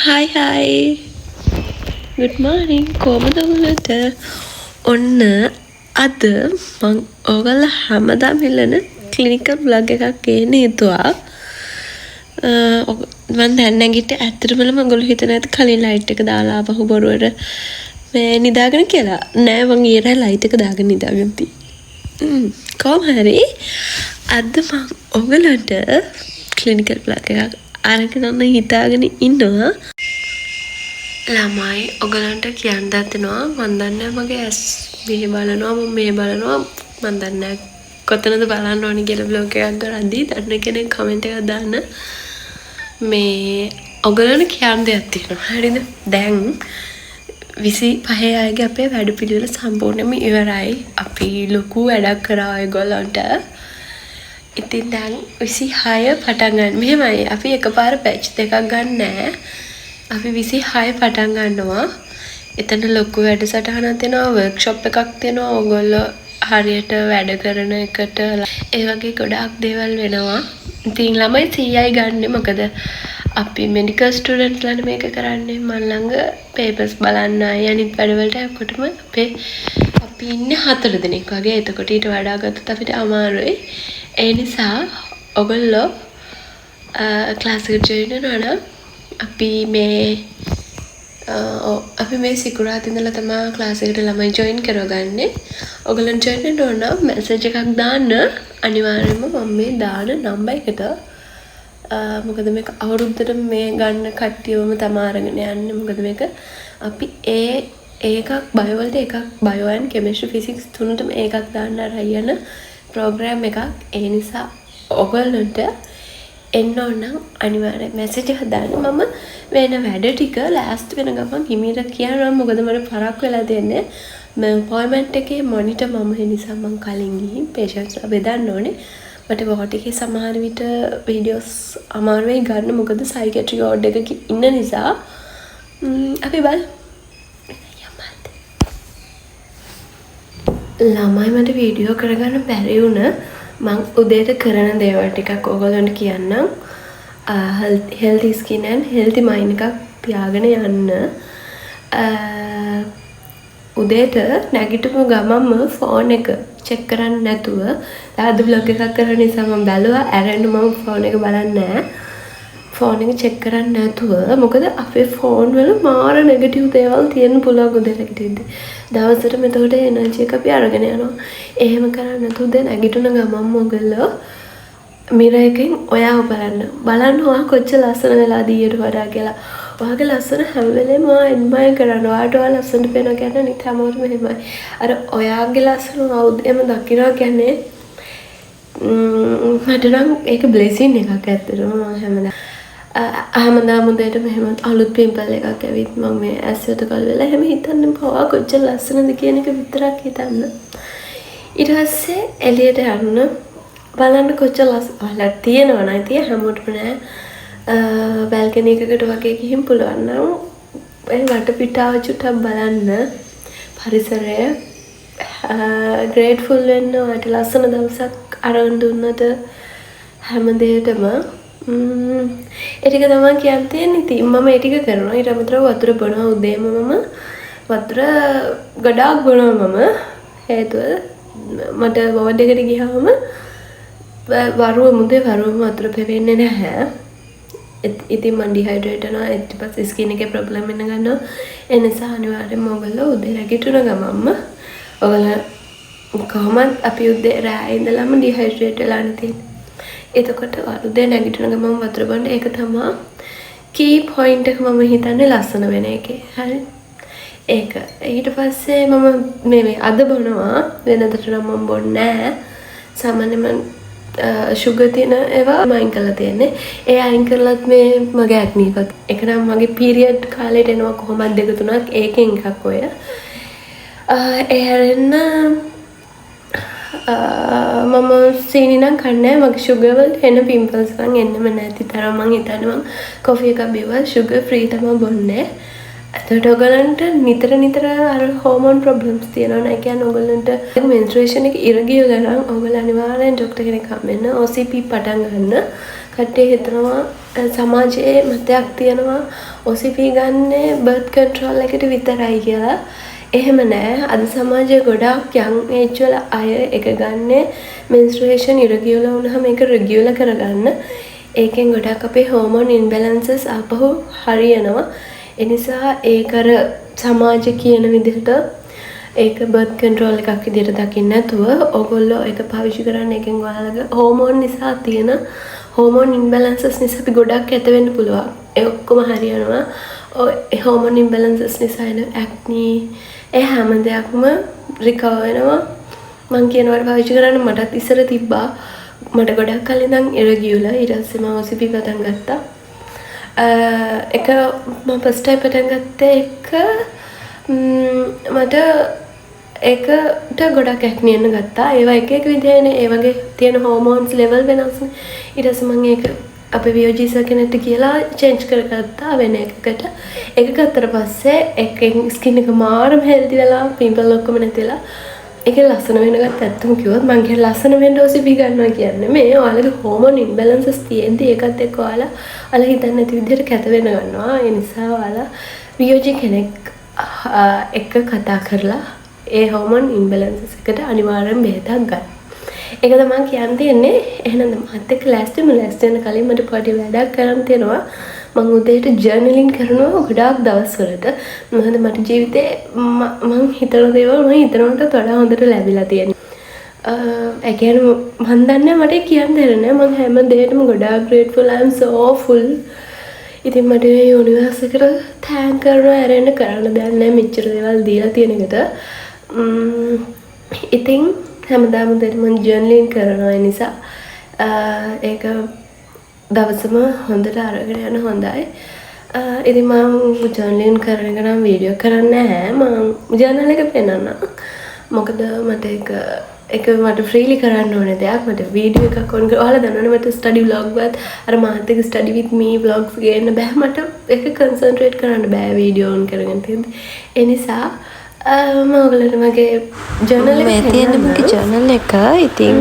Hi. Good morning. කොහමද ඔයාලට? ඔන්න අද මම ඔයාලා හැමදාම ඉල්ලන ක්ලිනිකල් vlog එකක් ගේන්න හිතුවා. මම දැන් නැගිට ඇත්තටම මගොල්ලෝ හිතන ඇත්ත කලින් ලයිට් එක දාලා ආපහු බොරුවට මේ නිදාගෙන කියලා. නෑ මං ඊයේ ලයිට් එක දාගෙන නිදාගෙන තියෙන්නේ. කොහොම හරි අද මම ඔයාලට ක්ලිනිකල් vlog එකක් අරගෙන හිතාගෙන ඉන්නවා. ළමයි ඔයගලන්ට කියන්න දෙනවා මන් දන්නේ මගේ ඇස් මෙහෙ බලනවා මම මෙහෙ බලනවා මන් දන්නේ කොතනද බලන්න ඕනි කියලා බ්ලොග් එකක් කරද්දී දන්න කෙනෙක් කමෙන්ට් එකක් දාන්න මේ ඔයගලන්ට කියන්න දෙයක් තියෙනවා හරිද දැන් 25 අයගේ අපේ වැඩපිළිවෙල සම්පූර්ණයෙන්ම ඉවරයි අපි ලොකු වැඩක් කරා ඔයගලන්ට ඉතින් දැන් 26 පටන් ගන්න මෙහෙමයි අපි එකපාර බැච් දෙකක් ගන්න නෑ අපි 26 පටන් ගන්නවා. එතන ලොකු වැඩසටහනක් තියෙනවා, වර්ක්ෂොප් එකක් තියෙනවා. ඕගොල්ලෝ හරියට වැඩ කරන එකට ඒ වගේ ගොඩාක් දේවල් වෙනවා. ඉතින් ළමයි 100යි ගන්නෙ මොකද අපි මෙඩිකල් ස්ටුඩන්ට්ස්ලාට මේක කරන්නේ මම ළඟ පේපර්ස් බලන්නයි අනිත් වැඩවලට යනකොටම අපි ඉන්නේ 4 දෙනෙක් වගේ. එතකොට ඊට වඩා ගත්තොත් අපිට අමාරුයි. ඒ නිසා ඔයගොල්ලෝ ක්ලාස් එකට ජොයින් වෙනවා නම් අපි මේ සිකුරාදා ඉඳලා තමයි ක්ලාස් එකට ළමයි ජොයින් කරගන්නේ. ඔයගොල්ලන් ජොයින් වෙන්න ඕන නම් මැසේජ් එකක් දාන්න අනිවාර්යයෙන්ම මම මේ දාන නම්බර් එකට. මොකද මේක අවුරුද්දට මේ ගන්න කට්ටියවම තමයි අරගෙන යන්නේ. මොකද මේක අපි ඒකක් බයෝ වලට එකක් බයෝ and chemistry physics තුනටම ඒකක් දාන්න අරගෙන ප්‍රෝග්‍රෑම් එකක්. ඒ නිසා ඔයගොල්ලන්ට එන්න ඕන අනිවාර්යෙන් මැසේජ් එකක් දාන්න මම වෙන වැඩ ටික ලෑස්ති වෙන ගමන් හිමීට කියනවා මොකද මට පරක් වෙලා දෙන්නේ මම අපොයින්ට්මන්ට් එකේ මොනිටර් මම ඒ නිසා මම කලින් ගිහින් පේෂන්ට්ස්ලා බෙදන්න ඕනේ මට වෝට් එකේ සමහර විට වීඩියෝස් අමාරු වෙයි ගන්න මොකද සයිකියාට්‍රි වෝඩ් එකක ඉන්න නිසා අපි බලමු ළමයි මට වීඩියෝ කරගන්න බැරි වුණා මං උදේට කරන දේවල් ටිකක් ඔයගොල්ලන්ට කියන්නම් healthy skin and healthy mind එකක් තියාගෙන යන්න උදේට නැගිටපු ගමන්ම ෆෝන් එක චෙක් කරන්නේ නැතුව ආද බ්ලොග් එකක් කරන නිසා මම බැලුවා ඇරෙන්න මම ෆෝන් එක බලන්නේ නැහැ ෆෝන් එක චෙක් කරන්නේ නැතුව මොකද අපේ ෆෝන් වල මාර නෙගටිව් දේවල් තියෙන්න පුළුවන් උදේට නැගිටිද්දි දවසට මෙතකොට එනර්ජි එක අපි අරගෙන යනවා. එහෙම කරන්නේ නැතුව දැන් නැගිටින ගමන්ම ඔයගොල්ලෝ මිරර් එකෙන් ඔයාව බලන්න ඔයා කොච්චර ලස්සන වෙලාද ඊට වඩා කියලා. ඔයාගේ ලස්සන හැම වෙලේම ඔයා එඩ්මයර් කරනවා. ඔයාට ඔයා ලස්සනට පේනවා කියන්නේ නිත හැමෝටම එහෙමයි. අර ඔයාගේ ලස්සන අවුදෙම දකිනවා කියන්නේ මට නම් ඒක බ්ලෙසින් එකක් ඇත්තටම හැමදාම උදේට මෙහෙම අලුත් පිම්පල් එකක් ඇවිත් මම මේ ඇස්සට කල් වෙලා එහෙම හිතන්න පවා කොච්චර ලස්සනද කියන එක විතරක් හිතන්න. ඊට පස්සේ එළියට යන්න බලන්න කොච්චර ලස්සනද තියෙනවා නේද? තිය හැමෝටම නෑ. බල්කනි එකකට වගේ ගිහින් පුළුවන් නම් ඒ වටපිටාව චුට්ටක් බලන්න පරිසරය ග්‍රේට්ෆුල් වෙන්න ඔයාලට ලස්සන දවසක් අරන් දුන්නට හැම දෙයකටම ඒ ටික තමයි කියන්න තියෙන්නේ. ඉතින් මම ඒ ටික කරනවා. ඊට අමතරව වතුර බොනවා උදේම මම වතුර ගොඩාක් බොනවා මම. හේතුව මට වෝඩ් එකට ගියාම මුදේ වරුවම වතුර පෙවෙන්නේ නැහැ. ඉතින් මම ඩිහයිඩ්‍රේට් වෙනවා. ඊට පස්සේ ස්කින් එකේ ප්‍රොබ්ලම් එන්න ගන්නවා. ඒ නිසා අනිවාර්යෙන්ම ඔයගොල්ලෝ උදේ නැගිටින ගමන්ම ඔයගොල්ලෝ කොහොමද අපි උදේ රෑ ඉඳලාම ඩිහයිඩ්‍රේට් වෙලා තියෙන්නේ. එතකොට උදේ නැගිටින ගමන් වතුර බොන්න ඒක තමයි කී පොයින්ට් එක මම හිතන්නේ ලස්සන වෙන එකේ. හරි. ඒක. ඊට පස්සේ මම මේ අද බොනවා වෙනදට නම් මම බොන්නේ නැහැ. සාමාන්‍යයෙන් sugar තියෙන ඒවා අයින් කරලා තියෙන්නේ. ඒ අයින් කරලත් මේ මගේ ඇක්නි එකක්. ඒක නම් මගේ පීරියඩ් කාලේට එනවා කොහොමද දෙක තුනක් ඒකෙන් එකක් ඔය. ඒ හැරෙන්න මම සීනි නම් කන්නේ මගේ sugar වලට එන pimples නම් එන්නෙම නැති තරම් මං හිතන්නේ මං coffee එකක් බිව්වා sugar free තමයි බොන්නේ. එතකොට ඔයගලන්ට නිතර අර hormone problems තියෙනවා නේ. කියන්නේ ඔයගලන්ට menstruation එක ඉරගිය ගමන් ඔයගල අනිවාර්යෙන් ડોක්ටර් කෙනෙක් හම්බෙන්න OCP පටන් ගන්න. කට්ටිය හිතනවා සමාජයේ මතයක් තියෙනවා OCP ගන්නේ බර්ත් කන්ට්‍රෝල් එකට විතරයි කියලා. එහෙම නෑ. අද සමාජයේ ගොඩාක් යං ඒජ් වල අය එක ගන්නේ මෙන්ස්ට්රුේෂන් ඉරගියුලර් වුණාම ඒක රෙගියුලර් කරගන්න. ඒකෙන් ගොඩක් අපේ හෝමෝන් ඉම්බැලන්සස් ආපහු හරියනවා. ඒ නිසා ඒක අර සමාජය කියන විදිහට ඒක බර්ත් කන්ට්‍රෝල් එකක් විදිහට දකින්න නැතුව ඕගොල්ලෝ ඒක පාවිච්චි කරන්න. එකෙන් ඔයාලගේ හෝමෝන් නිසා තියෙන හෝමෝන් ඉම්බැලන්සස් නිසා අපි ගොඩක් ඇත වෙන්න පුළුවන්. ඒ ඔක්කොම හරියනවා. ඔය හෝමෝන් ඉම්බැලන්සස් නිසා එන ඇක්නි ඒ හැම දෙයක්ම රිකවර් වෙනවා. මං කියනවාට පාවිච්චි කරන්න මටත් ඉස්සර තිබ්බා. මට ගොඩක් කලින් ඉඳන් ඉරගියුලර් ඊට පස්සේ මම OCP පටන් ගත්තා. එක මම ෆස්ට් ටයිම් පටන් ගත්තේ එක මට ඒකට ගොඩක් ඇක්නි එන්න ගත්තා. ඒවා එක එක විදිහනේ. ඒ වගේ තියෙන හෝමෝන්ස් ලෙවල් වෙනස්නේ. ඊට පස්සේ මම ඒක අපේ වියෝජී සර් කෙනෙක්ට කියලා චේන්ජ් කරගත්තා වෙන එකකට. ඒක ගත්තට පස්සේ එකෙන් ස්කින් එක මාරම හෙල්දි වෙලා පිම්පල් ඔක්කොම නැතිලා ඒක ලස්සන වෙනගත්. ඇත්තම කිව්වොත් මං කියන ලස්සන වෙන්න OCP ගන්නවා කියන්නේ මේ ඔයාලගේ හෝමෝන් ඉම්බැලන්සස් තියෙද්දි ඒකත් එක්ක ඔයාලා හිතන්නේ නැති විදිහට කැත වෙන ගන්නවා. ඒ නිසා ඔයාලා වියෝජී කෙනෙක් එක්ක කතා කරලා ඒ හෝමෝන් ඉම්බැලන්සස් එකට අනිවාර්යෙන් බෙහෙතක් ගන්න. ඒක තමයි කියන්න තියෙන්නේ. එහෙනම් මත් එක්ක ලෑස්ති වෙන කලින් මට පොඩි වැඩක් කරන්න තියෙනවා. මම උදේට ජර්නලින් කරනවා ගොඩාක් දවස්වලට. මොකද මට ජීවිතේ මම හිතන දේවල් මම හිතනකට වඩා හොඳට ලැබිලා තියෙනවා. ඒ කියන්නේ මම දන්නේ මට කියන්න දෙන්නේ මම හැම දෙයකටම ගොඩාක් grateful. I am so full. ඉතින් මට මේ යුනිවර්ස් එකට තෑන්ක් කරනවා. ඇරෙන්න කරන්න දෙයක් නැහැ. මෙච්චර දේවල් දීලා තියෙන එකට. ඉතින් හැමදාම උදේට මම ජර්නලින් කරනවා. ඒ නිසා ඒක දවසම හොඳට අරගෙන යන හොඳයි. ඉතින් මම ජර්නලින් කරන එක නම් වීඩියෝ කරන්නේ නැහැ. මම ජර්නල් එක පෙන්නන්න. මොකද මට ඒක මට ෆ්‍රීලි කරන්න ඕනේ දෙයක්. මට වීඩියෝ එකක් ඕන කරලා ඔයාලා දන්නවනේ මට ස්ටඩි ව්ලොග් වත් අර මාත් එක්ක ස්ටඩි විත් මී ව්ලොග්ස් ගේන්න බෑ. මට ඒක කන්සන්ට්‍රේට් කරන්න බෑ වීඩියෝ ඔන් කරගෙන තියෙද්දි. ඒ නිසා මම ඔයගලට මගේ ජර්නල් එක තියෙන මගේ ජර්නල් එක. ඉතින්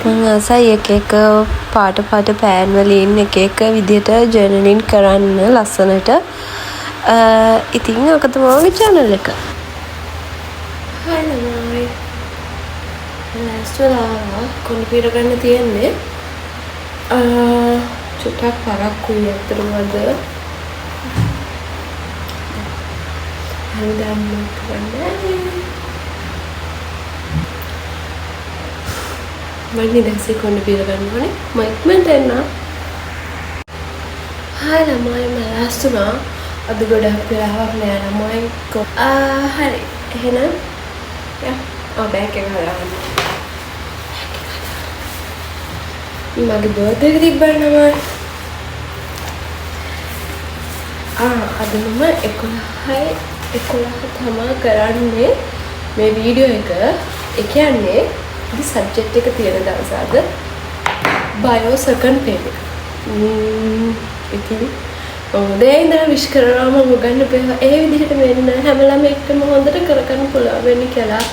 මම ආසයි එක පාට පෑන් වලින් එක විදිහට ජර්නලින් කරන්න ලස්සනට. ඉතින් ඔක තමයි මගේ ජර්නල් එක. හයි ළමයි. ලෑස්තිලා කොම්පියුටර් ගන්න තියෙන්නේ. චුට්ටක් පරක්කුයි අතරම අද. හැමදාම කරන්නේ. මම නිදැසේ කොම්පියුටර් ගන්න ඕනේ. මම ඉක්මනට එන්න. හයි ළමයි මම ලෑස්තිලා. අද ගොඩක් වෙලාවක් නෑ ළමයි. හරි. එහෙනම් බෑග් එක හදාගන්න. මගේ බර්ත්ඩේ එක තිබ්බනම අද මම 11 තමයි කරන්නේ මේ වීඩියෝ එක. ඒ කියන්නේ ඉතින් සබ්ජෙක්ට් එක තියෙන දවස අද බයෝ සෙකන්ඩ් පේපර් එක. ඉතින් උදේ ඉඳලා විශ් කරනවා මම උගන්වපේවා ඒ විදිහට වෙන්න හැම ළමෙක්ටම හොඳට කරගන්න පුළුවන් වෙන්නේ කියලා.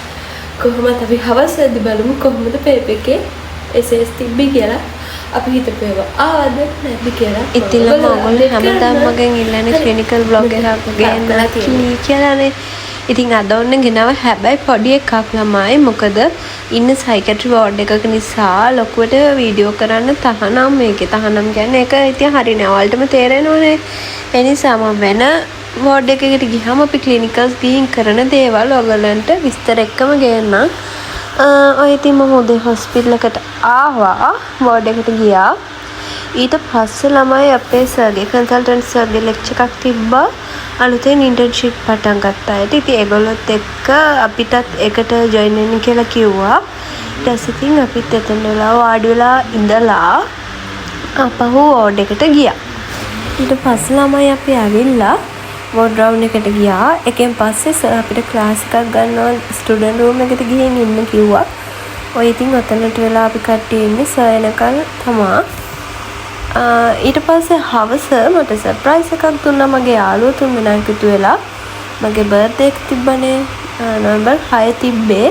කොහොමද අපි හවස් වෙද්දි බලමු කොහොමද පේපර් එකේ එසේස් තිබ්බි කියලා. අපි හිතපේවා ආවද නැද්ද කියලා. ඉතින් ඔයගොල්ලෝ හැමදාම මගෙන් ඉල්ලන්නේ ක්ලිනිකල් බ්ලොග් එකක් ගේන්න කියලානේ. ඉතින් අද ඔන්න ගෙනව හැබැයි පොඩි එකක් ළමයි. මොකද ඉන්න සයිකියාට්‍රි වෝඩ් එකක නිසා ලොකුවට වීඩියෝ කරන්න තහනම් මේකේ. තහනම් කියන්නේ ඒක ඉතින් හරිනේ. ඔයාලටම තේරෙනවනේ. ඒ නිසා මම වෙන වෝඩ් එකකට ගියාම අපි ක්ලිනිකල්ස් ගිහින් කරන දේවල් ඔයගලන්ට විස්තර එක්කම ගේන්නම්. ඔය ඉතින් මම උදේ හොස්පිටල් එකට ආවා. වෝඩ් එකට ගියා. ඊට පස්සේ ළමයි අපේ සර්ගේ කන්සල්ටන්ට් සර්ගේ ලෙක්චර් එකක් තිබ්බා. අලුතෙන් ඉන්ටර්න්ෂිප් පටන් ගත්තා. ඉතින් ඒගොල්ලොත් එක්ක අපිටත් එකට ජොයින් වෙන්න කියලා කිව්වා. ඊට පස්සේ ඉතින් අපිත් එතන වෙලා වාඩි වෙලා ඉඳලා අපහු වෝඩ් එකට ගියා. ඊට පස්සේ ළමයි අපි ඇවිල්ලා වෝඩ් රවුන්ඩ් එකට ගියා. එකෙන් පස්සේ සර් අපිට ක්ලාස් එකක් ගන්නවා ස්ටුඩන්ට් රූම් එකට ගිහින් ඉන්න කිව්වා. ඔය ඉතින් ඔතනට වෙලා අපි කට්ටිය ඉන්නේ සර් එනකල් තමයි. ඊට පස්සේ හවස මට සර්ප්‍රයිස් එකක් දුන්නා මගේ යාළුවෝ තුන්දෙනා එකතු වෙලා. මගේ බර්ත්ඩේ එක තිබ්බනේ නොවැම්බර් 6 තිබ්බේ.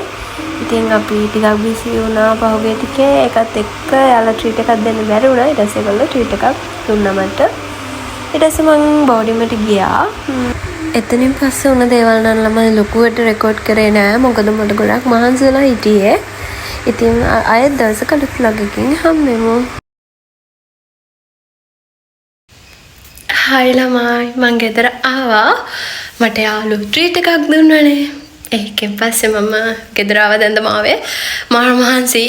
ඉතින් අපි ටිකක් බිසි වුණා පහුගිය ටිකේ. ඒකත් එක්ක යාලා ට්‍රීට් එකක් දෙන්න බැරි වුණා. ඊට පස්සේ ඒගොල්ලෝ ට්‍රීට් එකක් දුන්නා මට. ඊට පස්සේ මං බෝඩිමට ගියා. එතනින් පස්සේ උන දේවල් නම් ළමයි ලොකුවට රෙකෝඩ් කරේ නෑ. මොකද මට ගොඩක් මහන්සි වෙලා හිටියේ. ඉතින් ආයෙත් දවසක අලුත් vlog එකකින් හම්බෙමු. හායි ළමයි මං ගෙදර ආවා. මට යාළු ට්‍රීට් එකක් දුන්නානේ. ඒකෙන් පස්සේ මම ගෙදර ආව දැන් ආවේ. මාර මහන්සි.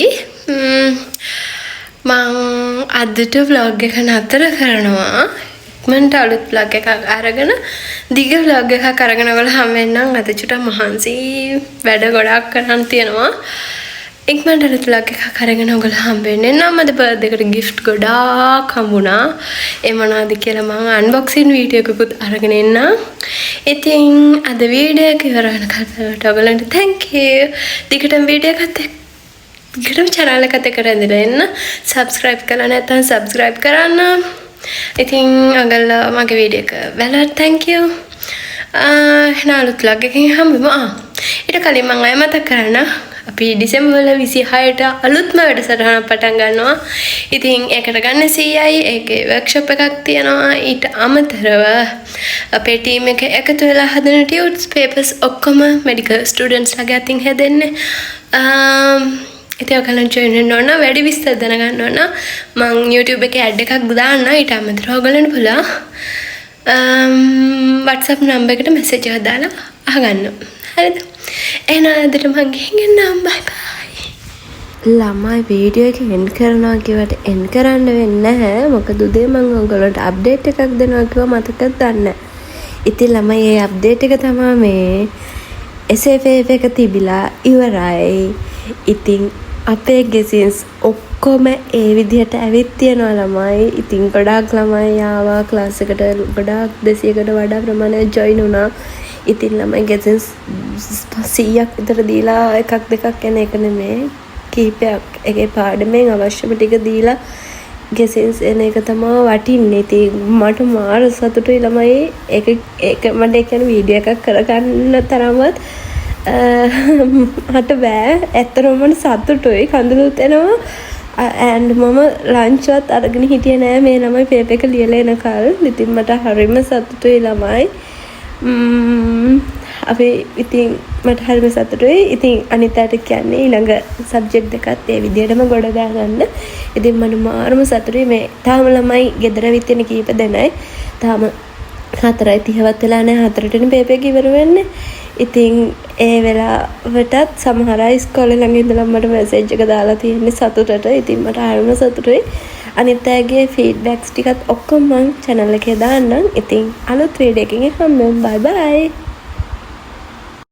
මං අදට vlog එක නතර කරනවා. මන්ට අලුත් vlog එකක් අරගෙන දිග vlog එකක් අරගෙන ඔයගොල්ලෝ හම් වෙන්නම්. අද චුට්ටක් මහන්සි වැඩ ගොඩක් කරන් තියෙනවා. ඉක්මනට අලුත් vlog එකක් අරගෙන ඔයගොල්ලෝ හම් වෙන්නේ. නම් අද බර්ත්ඩේ එකට gift ගොඩාක් හම්බුණා. ඒ මොනවද කියලා මම unboxing වීඩියෝ එකකුත් අරගෙන එන්නම්. ඉතින් අද වීඩියෝ එක ඉවර වෙනකල් ඔයගොල්ලන්ට thank you. දිගටම වීඩියෝ එකත් දිගටම channel එකත් එක්ක රැඳිලා එන්න. subscribe කරලා නැත්නම් subscribe කරන්න. ඉතින් ඔයගොල්ලෝ මගේ වීඩියෝ එක බලලා thank you. එහෙනම් අලුත් vlog එකකින් හම්බෙමු. ඊට කලින් මම අය මතක් කරන්න අපි ඩිසෙම්බර් 26ට අලුත්ම වැඩසටහනක් පටන් ගන්නවා. ඉතින් ඒකට ගන්න 100යි. ඒකේ වර්ක්ෂොප් එකක් තියෙනවා. ඊට අමතරව අපේ ටීම් එක එකතු වෙලා හදන ටියුට්ස් පේපර්ස් ඔක්කොම මෙඩිකල් ස්ටුඩන්ට්ස් ලාගේ අතින් හැදෙන්නේ. ඉතින් ඔයගොල්ලෝ ජොයින් වෙන්න ඕන. වැඩි විස්තර දැනගන්න ඕන මම YouTube එකේ ඇඩ් එකක් දාන්න. ඊට අමතරව ඔයගොල්ලන්ට පුළුවන් WhatsApp නම්බර් එකට මැසේජ් එකක් දාලා අහගන්න. හරිද? එහෙනම් අදට මං ගිහින් එන්නම්. බයි බයි. ළමයි වීඩියෝ එක එන්ඩ් කරනවා කිව්වට එන්ඩ් කරන්න වෙන්නේ නැහැ. මොකද උදේ මම ඔයගොල්ලන්ට අප්ඩේට් එකක් දෙනවා කිව්වා මතකද දන්නේ. ඉතින් ළමයි මේ අප්ඩේට් එක තමයි මේ SFF එක තිබිලා ඉවරයි. ඉතින් අපේ ගෙසින්ස් ඔක්කොම ඒ විදිහට ඇවිත් තියෙනවා ළමයි. ඉතින් ගොඩාක් ළමයි ආවා ක්ලාස් එකට. ගොඩාක් 200කට වඩා ප්‍රමාණයක් ජොයින් වුණා. ඉතින් ළමයි ගෙසින්ස් 100ක් විතර දීලා එකක් දෙකක් යන එක නෙමෙයි. කීපයක් ඒකේ පාඩමෙන් අවශ්‍යම ටික දීලා ගෙසින්ස් එන එක තමයි වටින්නේ. ඉතින් මට මාර සතුටුයි ළමයි. ඒක මට ඒ කියන්නේ වීඩියෝ එකක් කරගන්න තරමවත් මට බෑ. ඇත්තටම මට සතුටුයි. කඳුළුත් එනවා. and මම ලන්ච්වත් අරගෙන හිටියේ නෑ මේ ළමයි පේපර් එක ලියලා එනකල්. ඉතින් මට හරිම සතුටුයි ළමයි. අපි ඉතින් මට හරිම සතුටුයි. ඉතින් අනිත් අයට කියන්නේ ඊළඟ සබ්ජෙක්ට් දෙකත් ඒ විදිහටම ගොඩ දාගන්න. ඉතින් මම මාරම සතුටුයි. මේ තාම ළමයි ගෙදර විත් ඉන්න කීප දෙනයි. තාම 4:30වත් වෙලා නැහැ. 4ටනේ පේපර් එක ඉවර වෙන්නේ. ඉතින් ඒ වෙලාවටත් සමහර අය ඉස්කෝලේ ළඟ ඉඳලා මට මැසේජ් එක දාලා තියෙන්නේ සතුටට. ඉතින් මට හරිම සතුටුයි. අනිත් අයගේ ෆීඩ්බැක්ස් ටිකත් ඔක්කොම මම channel එකේ දාන්නම්. ඉතින් අලුත් වීඩියෝ එකකින් හම්බෙමු. බයි බයි.